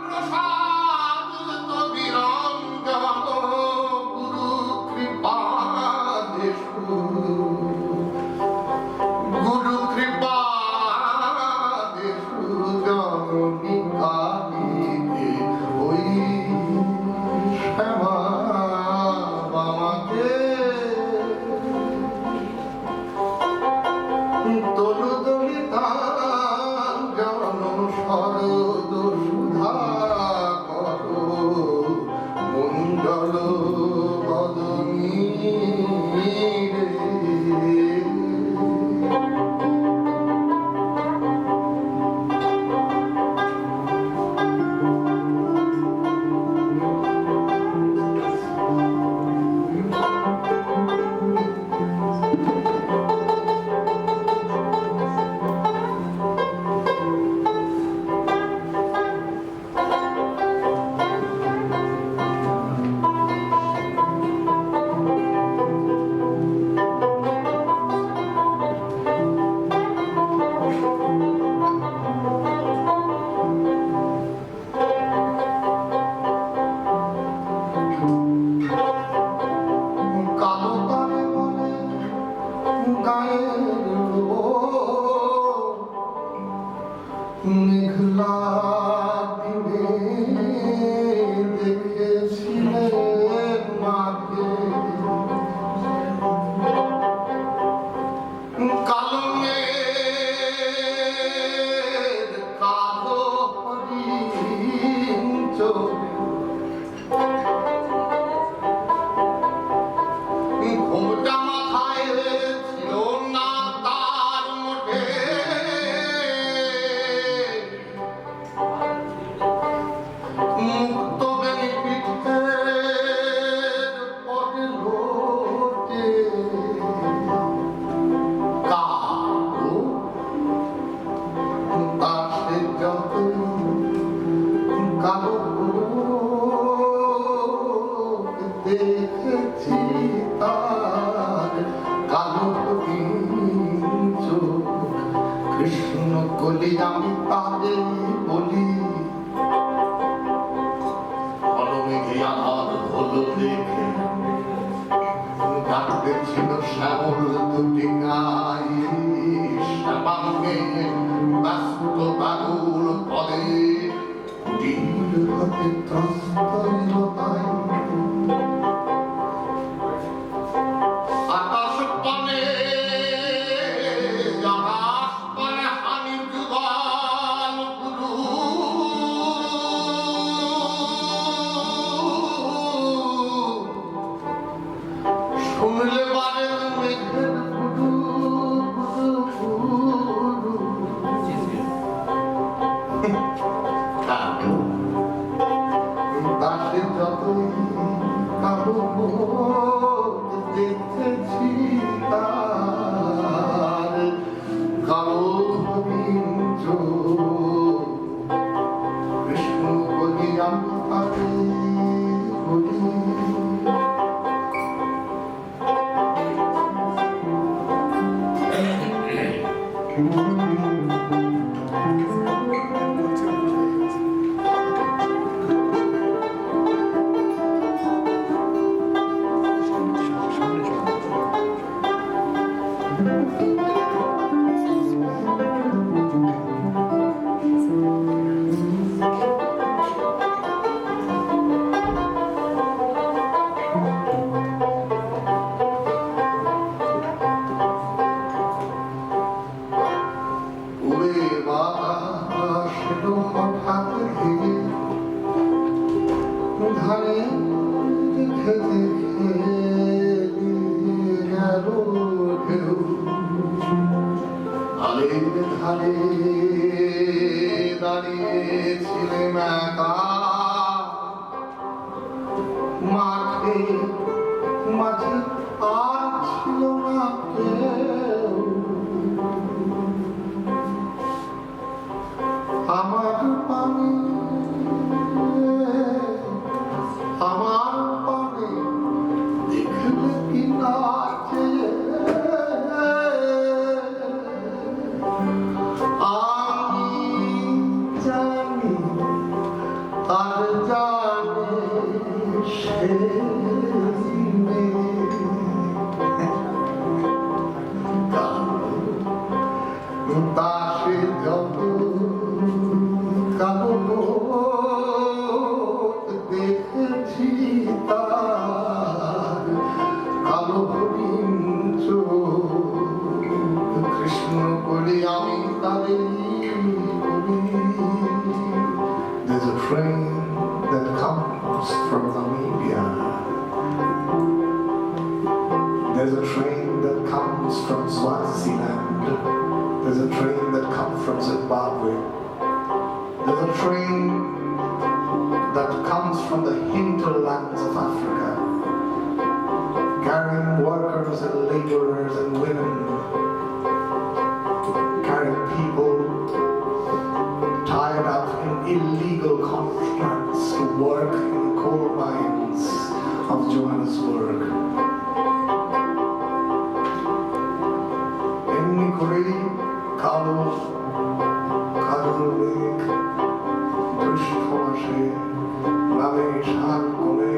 প্রসাদ তো বিরঞ্জন মেঘলা দিনে দেখেছিলেন মাকে কালো মেঘের কালো হরিণ চোখ ঘোমটা মাথায় ছিল না তার মোটে মুক্ত বেনি পিঠের পরে লোটে কালো তার সে যতই কালো দেখেছি তার কালো চোখ কৃষ্ণ কলি আমি তাদের বলি অলমেঘে আধার হলো দেখে ডাকতে ছিল শ্যামল দুটি গাই শ্যামাঙ্গে ব্যস্ত বাগুল পদে কুটির হাতে ত্রস্ত তাই আকাশ পানে হানি যুগল গুরু শুনলে বারে মেঘের গুরু তাকে যতই কাবু দেখেছি তার কালো হরিণ চোখ কৃষ্ণ বলি আমি তাকে বলি ধারে দেখে দেখে গেল ঢেউ আলের ধারে দাঁড়িয়েছিলেন একা মাঠে মাঝে আর ছিল না কেউ আমার পানি দেখলে কি নাচে আমি জানি আর জানে সে তাসে যত কালো দেখেছি তার কালো হরিণ চোখ কৃষ্ণ বলি আমি তারে বলি There's a train that comes from Namibia. There's a train that comes from Swaziland. There's a train that comes from Zimbabwe. There's a train that comes from the hinterlands of Africa, carrying workers and laborers and women, carrying people tied up in illegal contracts to work in coal mines of Johannesburg. এমনি করেই কালো মেঘ দুষ্ট আসে নামে শাক কোণে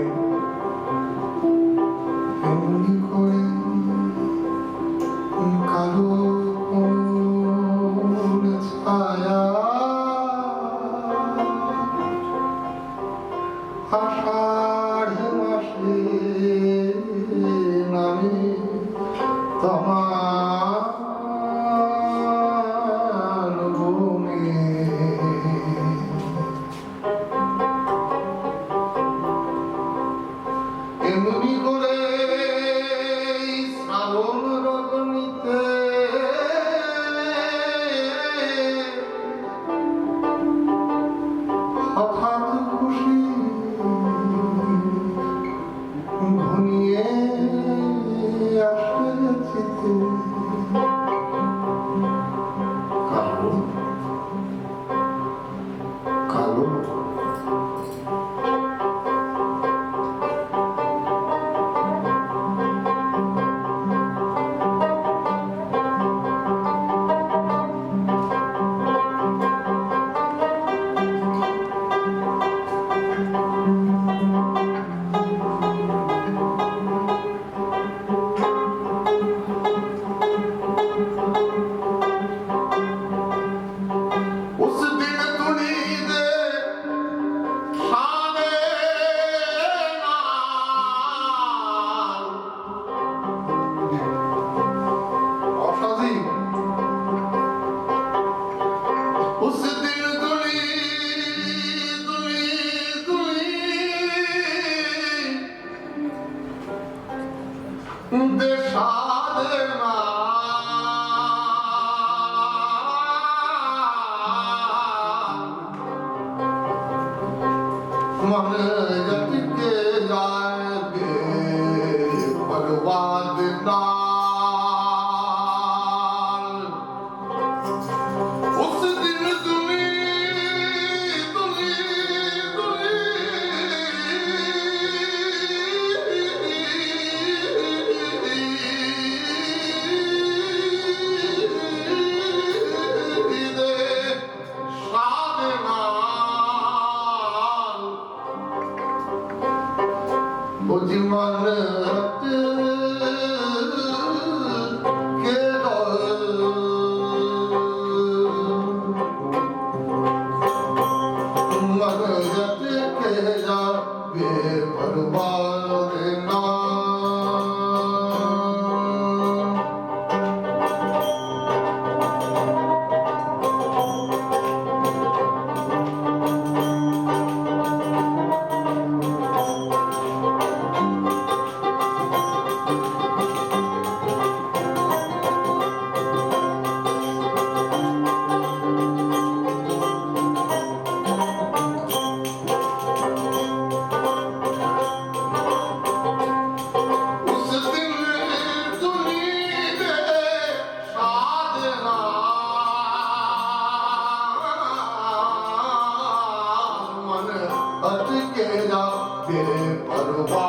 उस दिन दुली दुली दुली देशादे मन जट के जाए बर्बाद नाल उस दिन दुली दुली दुली दे शाद नाल बुझमन रत के मन रत के जा बेपरवाह ना उस दिन दुली दे शाद नाल मन अटके जा बेपरवाह